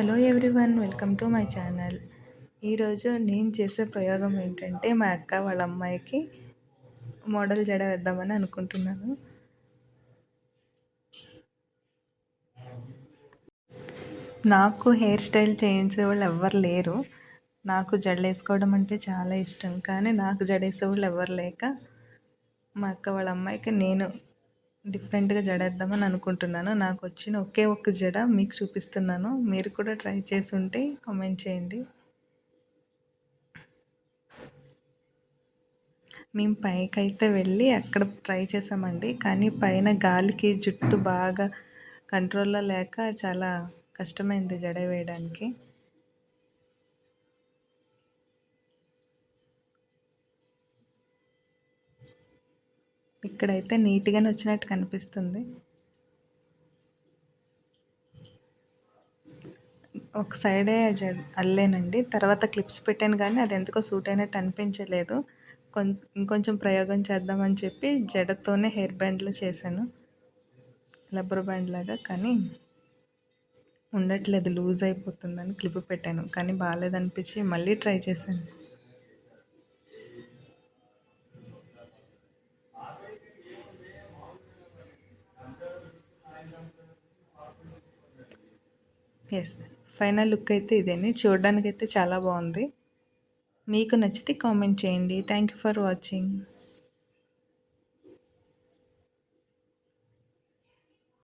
Hello everyone, welcome to my channel. ఈరోజు నేను చేసే ప్రయోగం ఏంటంటే మా అక్క వాళ్ళ అమ్మాయికి మోడల్ జడ వేద్దామని అనుకుంటున్నాను. నాకు హెయిర్ స్టైల్ చేయించే వాళ్ళు ఎవ్వరు లేరు. నాకు జడలు వేసుకోవడం అంటే చాలా ఇష్టం, కానీ నాకు జడేసే వాళ్ళు ఎవ్వరు లేక మా అక్క వాళ్ళ అమ్మాయికి నేను డిఫరెంట్గా జడేద్దామని అనుకుంటున్నాను. నాకు వచ్చిన ఒకే ఒక్క జడ మీకు చూపిస్తున్నాను. మీరు కూడా ట్రై చేసి ఉంటే కామెంట్ చేయండి. మేము పైకైతే వెళ్ళి అక్కడ ట్రై చేసామండి, కానీ పైన గాలికి జుట్టు బాగా కంట్రోల్లో లేక చాలా కష్టమైంది జడ వేయడానికి. ఇక్కడైతే నీట్గానే వచ్చినట్టు కనిపిస్తుంది. ఒక సైడే అల్లేనండి, తర్వాత క్లిప్స్ పెట్టాను కానీ అది ఎందుకో సూట్ అయినట్టు అనిపించలేదు. ఇంకొంచెం ప్రయోగం చేద్దామని చెప్పి జడతోనే హెయిర్ బ్యాండ్లో చేశాను, రబ్బర్ బ్యాండ్ లాగా, కానీ ఉండట్లేదు, లూజ్ అయిపోతుందని క్లిప్ పెట్టాను, కానీ బాగాలేదనిపించి మళ్ళీ ట్రై చేశాను. ఎస్, ఫైనల్ లుక్ అయితే ఇదేని, చూడడానికైతే చాలా బాగుంది. మీకు నచ్చితే కామెంట్ చేయండి. Thank you for watching.